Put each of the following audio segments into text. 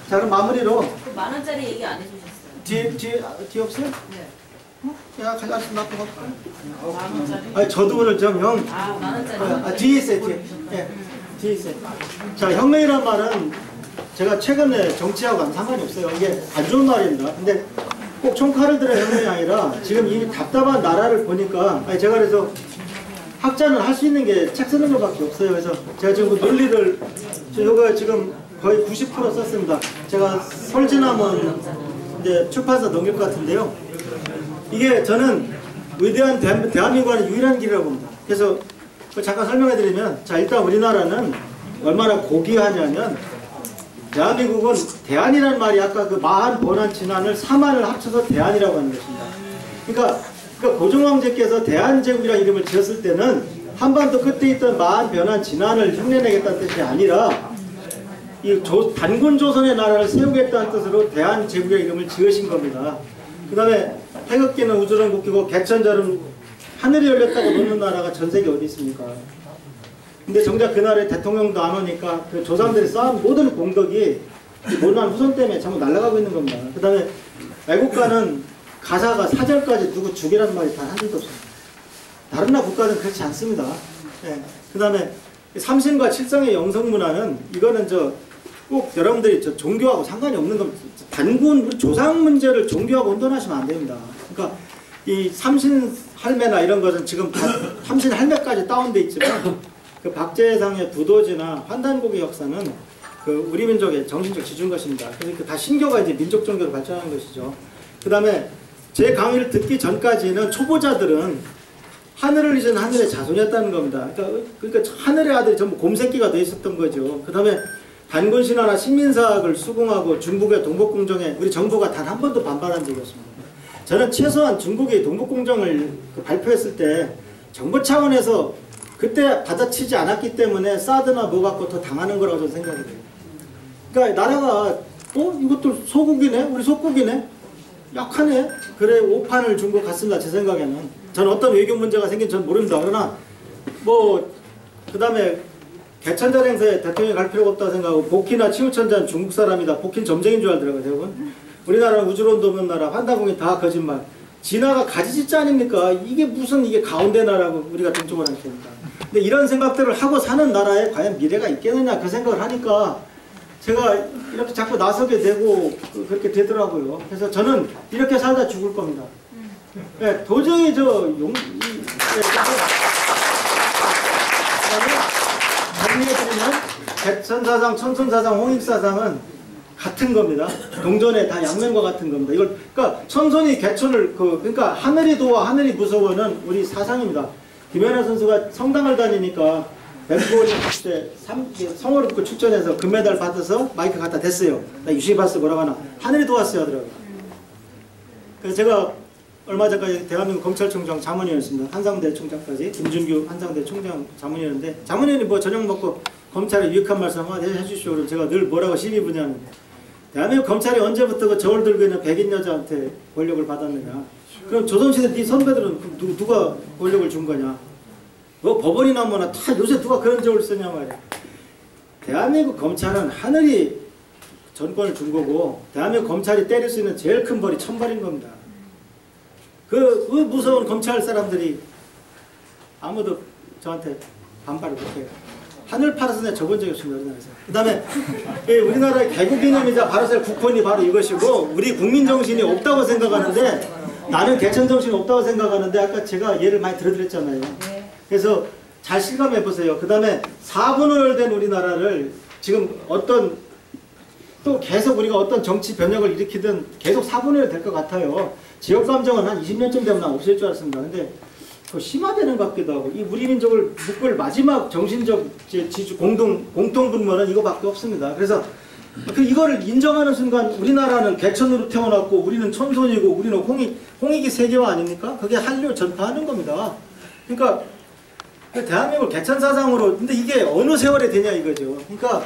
자, 그럼 마무리로. 그 10,000원짜리 얘기 안 해주셨어요. 뒤에 없어요? 네. 야, 가져가서 놔둬. 10,000원짜리? 아니, 저도 오늘 좀 형. 10,000원짜리. 뒤에 있어요, 뒤에. 예, 뒤에 있어요. 자, 혁명이란 말은 제가 최근에 정치하고 아무 상관이 없어요. 이게 안 좋은 말입니다. 근데 꼭 총칼을 들어 혁명이 아니라 지금 이 답답한 나라를 보니까, 아니, 제가 그래서 학자는 할 수 있는 게 책 쓰는 것밖에 없어요. 그래서 제가 지금 그 논리를, 이거 지금 거의 90% 썼습니다. 제가 설지남은 이제 출판사 넘길 것 같은데요. 이게 저는 위대한 대한민국의 유일한 길이라고 봅니다. 그래서 잠깐 설명해 드리면, 자, 일단 우리나라는 얼마나 고귀하냐면, 대한민국은 대한이라는 말이 아까 그 마한, 번한, 진한을 3한을 합쳐서 대한이라고 하는 것입니다. 그러니까 고종황제께서 대한제국이라는 이름을 지었을 때는 한반도 끝에 있던 마한, 변한, 진한을 흉내내겠다는 뜻이 아니라 이 단군조선의 나라를 세우겠다는 뜻으로 대한제국의 이름을 지으신 겁니다. 그 다음에 태극기는 우주를 굽히고 개천절은 하늘이 열렸다고 놓는 나라가 전 세계 어디 있습니까? 근데 정작 그날에 대통령도 안 오니까 그 조상들이 쌓은 모든 공덕이 못난 후손 때문에 전부 날아가고 있는 겁니다. 그 다음에 애국가는 가사가 사절까지 누구 죽이라는 말이 단 한 줄도 없습니다. 다른 나라 국가는 그렇지 않습니다. 예. 그 다음에 삼신과 칠성의 영성문화는 이거는 꼭 여러분들이 종교하고 상관이 없는 겁니다. 단군 조상 문제를 종교하고 혼돈하시면 안 됩니다. 그러니까 이 삼신 할매나 이런 것은 지금 삼신 할매까지 다운돼 있지만 그 박제상의 두도지나 환단곡의 역사는 그 우리 민족의 정신적 지주인 것입니다. 그래서 다 신교가 이제 민족 종교로 발전하는 것이죠. 그 다음에 제 강의를 듣기 전까지는 초보자들은 하늘을 잊은 하늘의 자손이었다는 겁니다. 그러니까 하늘의 아들이 전부 곰새끼가 돼 있었던 거죠. 그 다음에 단군신화나 식민사학을 수긍하고 중국의 동북공정에 우리 정부가 단 한 번도 반발한 적이 없습니다. 저는 최소한 중국이 동북공정을 발표했을 때 정부 차원에서 그때 받아치지 않았기 때문에 사드나 뭐 갖고 더 당하는 거라고 저는 생각이 돼요. 그러니까 나라가 이것도 소국이네? 우리 속국이네? 약하네? 그래 오판을 준 것 같습니다. 제 생각에는. 저는 어떤 외교 문제가 생긴 전 모릅니다. 그러나 그 다음에 개천절 행사에 대통령이 갈 필요가 없다고 생각하고 복희나 치우천자는 중국 사람이다. 복희는 점쟁인 줄 알더라고요. 여러분. 우리나라는 우주론도 없는 나라, 환다공이 다 거짓말. 진화가 가지짓자 아닙니까? 이게 가운데 나라고 우리가 동쪽을 하는 겁니다. 근데 이런 생각들을 하고 사는 나라에 과연 미래가 있겠느냐 그 생각을 하니까 제가 이렇게 자꾸 나서게 되고 그렇게 되더라고요. 그래서 저는 이렇게 살다 죽을 겁니다. 네, 도저히 정리해드리면 개천사상, 천손사상, 홍익사상은 같은 겁니다. 동전에 다 양면과 같은 겁니다. 그러니까 천손이 개천을 그러니까 하늘이 도와 하늘이 무서워는 우리 사상입니다. 김연아 선수가 성당을 다니니까 멤버리 때 성호를 듣고 출전해서 금메달 받아서 마이크 갖다 댔어요. 나 유심히 봤어 뭐라고 하나. 하늘이 도왔어요 하더라고요. 그래서 제가 얼마 전까지 대한민국 검찰총장 자문위원이었습니다. 한상대 총장까지 김준규 한상대 총장 자문위원인데 자문위원이 뭐 저녁 먹고 검찰에 유익한 말씀 한마디 해주시오. 그럼 제가 늘 뭐라고 시비 분야는 대한민국 검찰이 언제부터 그 저울 들고 있는 백인 여자한테 권력을 받았느냐. 그럼 조선시대 네 선배들은 누가 권력을 준 거냐. 뭐 법원이나 뭐나 다 요새 누가 그런 저울 쓰냐 말이야. 대한민국 검찰은 하늘이 전권을 준 거고 대한민국 검찰이 때릴 수 있는 제일 큰 벌이 천벌인 겁니다. 그 무서운 검찰 사람들이 아무도 저한테 반발을 못해요. 하늘 팔아서 내가 적은 적이 없습니다. 우리나라에서. 그 다음에 우리나라의 개국기념이자 바로셀 국헌이 바로 이것이고 우리 국민정신이 없다고 생각하는데 나는 개천정신이 없다고 생각하는데 아까 제가 예를 많이 들어드렸잖아요. 그래서 잘 실감해보세요. 그 다음에 4분월된 우리나라를 지금 또 계속 우리가 어떤 정치 변혁을 일으키든 계속 4분월이 될 것 같아요. 지역감정은 한 20년쯤 되면 없을 줄 알았습니다. 근데 더 심화되는 것 같기도 하고 이 우리 민족을 묶을 마지막 정신적 지주 공통분모는 이거밖에 없습니다. 그래서 이거를 인정하는 순간 우리나라는 개천으로 태어났고 우리는 천손이고 우리는 홍익이 세계화 아닙니까? 그게 한류 전파하는 겁니다. 그러니까 대한민국 개천사상으로 근데 이게 어느 세월에 되냐 이거죠. 그러니까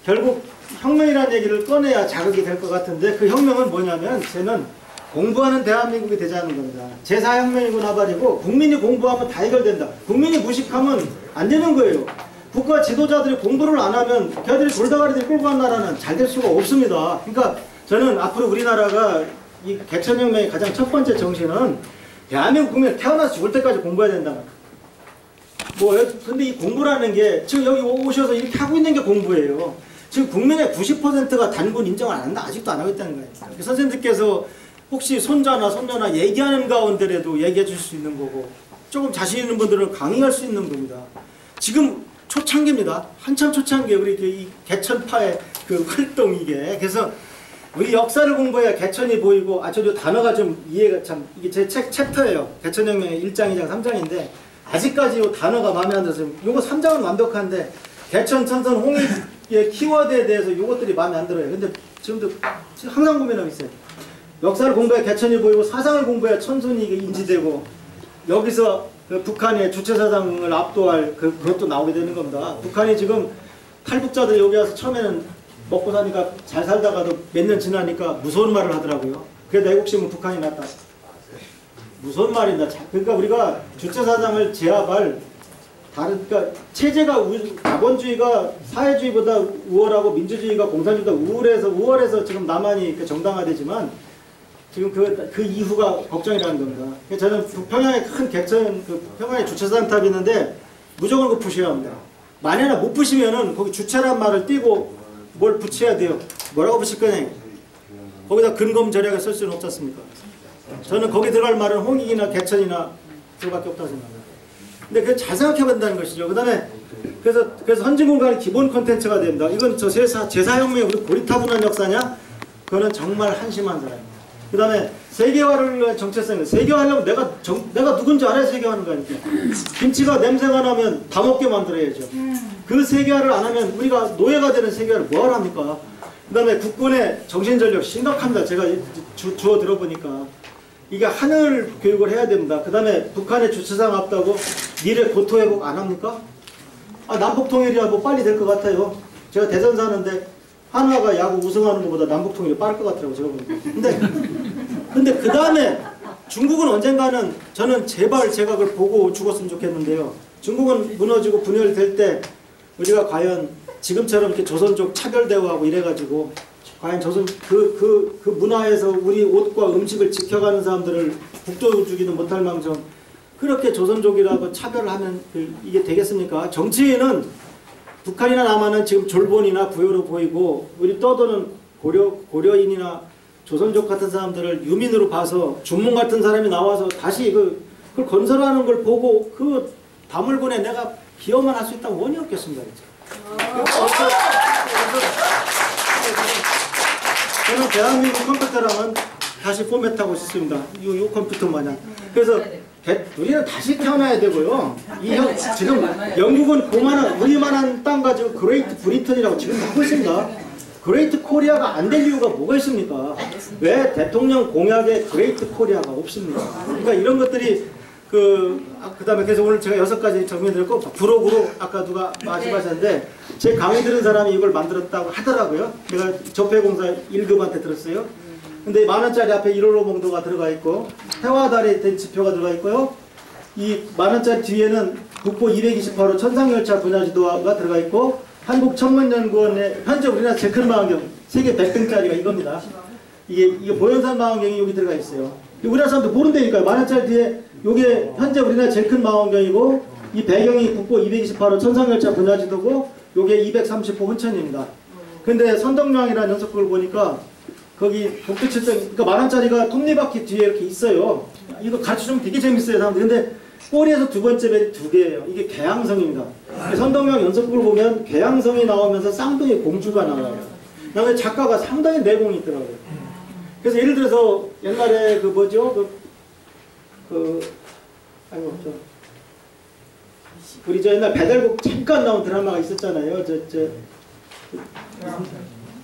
결국 혁명이라는 얘기를 꺼내야 자극이 될 것 같은데 그 혁명은 뭐냐면 쟤는 공부하는 대한민국이 되자는 겁니다. 제4혁명이구나 말이고 국민이 공부하면 다 해결된다. 국민이 무식하면 안 되는 거예요. 국가 지도자들이 공부를 안 하면 걔들이 돌다가리들 끌고 간 나라는 잘 될 수가 없습니다. 그러니까 저는 앞으로 우리나라가 이 개천혁명의 가장 첫 번째 정신은 대한민국 국민이 태어나서 죽을 때까지 공부해야 된다. 뭐 근데 이 공부라는 게 지금 여기 오셔서 이렇게 하고 있는 게 공부예요. 지금 국민의 90%가 단군 인정을 안 한다. 아직도 안 하고 있다는 거예요. 선생님들께서 혹시 손자나 손녀나 얘기하는 가운데라도 얘기해 줄 수 있는 거고 조금 자신 있는 분들은 강의할 수 있는 겁니다. 지금 초창기입니다. 한참 초창기 우리 이 개천파의 그 활동 이게. 그래서 우리 역사를 공부해야 개천이 보이고 저 단어가 좀 이해가 참 이게 제 책 챕터예요. 개천혁명의 1장, 2장, 3장인데 아직까지 이 단어가 마음에 안 들어서 요거 3장은 완벽한데 개천, 천선, 홍익의 키워드에 대해서 요것들이 마음에 안 들어요. 근데 지금도 항상 고민하고 있어요. 역사를 공부해야 개천이 보이고 사상을 공부해야 천선이 인지되고 여기서 그 북한의 주체사상을 압도할 그것도 나오게 되는 겁니다. 북한이 지금 탈북자들 여기 와서 처음에는 먹고 사니까 잘 살다가도 몇 년 지나니까 무서운 말을 하더라고요. 그래도 애국심은 북한이 낫다. 무서운 말인다. 그러니까 우리가 주체사상을 제압할 다른 그러니까 체제가 자본주의가 사회주의보다 우월하고 민주주의가 공산주의보다 우월해서 지금 남한이 정당화되지만 지금 그 이후가 걱정이라는 겁니다. 저는 평양에 큰 개천 평양에 주체사상탑이 있는데 무조건 그거 부셔야 합니다. 만약에 못 부시면은 거기 주체란 말을 띄고 뭘 붙여야 돼요. 뭐라고 붙일 거냐? 거기다 근검 절약을 쓸 수는 없지 않습니까? 저는 거기 들어갈 말은 홍익이나 개천이나 그거밖에 없다고 생각합니다. 근데 그걸 잘 생각해 본다는 것이죠. 그다음에 그래서 선진공간이 기본 콘텐츠가 됩니다. 이건 저 제사혁명의 우리 고리타분한 역사냐? 그거는 정말 한심한 사람입니다. 그다음에 세계화를 위한 정체성이 세계화하려면 내가 누군지 알아야 세계화하는 거니까. 김치가 냄새가 나면 다 먹게 만들어야죠. 그 세계화를 안 하면 우리가 노예가 되는 세계화를 뭐하러 합니까? 그다음에 국군의 정신전력 심각합니다. 제가 주워 들어보니까 이게 하늘 교육을 해야 됩니다. 그다음에 북한의 주체상 앞다고 미래 고토 회복 안 합니까? 남북 통일이야 뭐 빨리 될 것 같아요. 제가 대전 사는데 한화가 야구 우승하는 것보다 남북 통일이 빠를 것 같더라고 제가 보니까. 근데 그 다음에 중국은 언젠가는 저는 제발 제가 그걸 보고 죽었으면 좋겠는데요. 중국은 무너지고 분열될 때 우리가 과연 지금처럼 이렇게 조선족 차별 대우하고 이래가지고 과연 조선 그 문화에서 우리 옷과 음식을 지켜가는 사람들을 북돋워 주기는 못할 망정 그렇게 조선족이라고 차별을 하면 이게 되겠습니까? 정치인은 북한이나 남한은 지금 졸본이나 부여로 보이고 우리 떠도는 고려인이나 조선족 같은 사람들을 유민으로 봐서 준몽 같은 사람이 나와서 다시 그걸 건설하는 걸 보고 그 다물곤에 내가 기여만 할 수 있다면 원이 없겠습니다. 저는 대한민국 컴퓨터랑은 다시 포맷하고 싶습니다. 이 컴퓨터 마냥. 그래서 우리는 다시 태어나야 되고요. 지금 영국은 그만한 우리만한 땅 가지고 그레이트 브리튼이라고 지금 하고 있습니다. 그레이트 코리아가 안 될 이유가 뭐가 있습니까? 왜 대통령 공약에 그레이트 코리아가 없습니까? 그러니까 이런 것들이 그다음에 그래서 오늘 제가 6가지 정리드렸고 부록으로 아까 누가 말씀하셨는데 제 강의 들은 사람이 이걸 만들었다고 하더라고요. 내가 적폐공사 1급한테 들었어요. 근데 10,000원짜리 앞에 1월 호봉도가 들어가 있고 해와달에 된 지표가 들어가 있고요. 이 10,000원짜리 뒤에는 국보 228호 천상열차 분야지도가 들어가 있고 한국천문연구원의 현재 우리나라 제일 큰 망원경 세계 100등짜리가 이겁니다. 이게 보현산 망원경이 여기 들어가 있어요. 우리나라 사람들 모른다니까요. 10,000원짜리 뒤에 이게 현재 우리나라 제일 큰 망원경이고 이 배경이 국보 228호 천상열차 분야지도고 요게 230호 hun천입니다. 근데 선덕여왕이라는 연속극을 보니까 거기 복도칠정 그러니까 10,000원짜리가 톱니바퀴 뒤에 이렇게 있어요. 이거 가르쳐주면 되게 재밌어요 사람들. 근데 꼬리에서 두 번째 벨이 2개예요. 이게 개항성입니다. 선덕여왕 연속극을 보면 개항성이 나오면서 쌍둥이 공주가 나와요. 그다음에 작가가 상당히 내공이 있더라고요. 그래서 예를 들어서 옛날에 우리 저 옛날 배달국 잠깐 나온 드라마가 있었잖아요.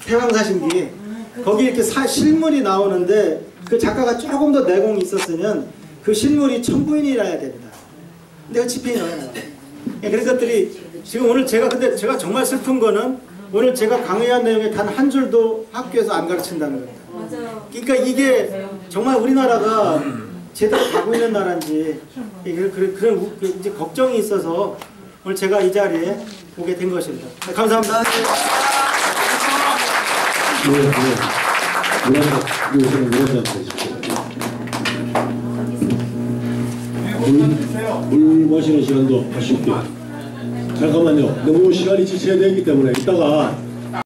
태왕사신기. 거기 이렇게 실물이 나오는데 그 작가가 조금 더 내공이 있었으면 그 실물이 천부인이라야 됩니다. 근데 지편이 나와요. 그런 것들이 지금 오늘 근데 제가 정말 슬픈 거는 오늘 제가 강의한 내용에 단 한 줄도 학교에서 안 가르친다는 겁니다. 맞아요. 그러니까 이게 정말 우리나라가 제대로 가고 있는 나라인지 그런 이제 걱정이 있어서 오늘 제가 이 자리에 오게 된 것입니다. 네, 감사합니다. 물 마시는 시간도 하실게요. 잠깐만요. 너무 시간이 지체되기 때문에 이따가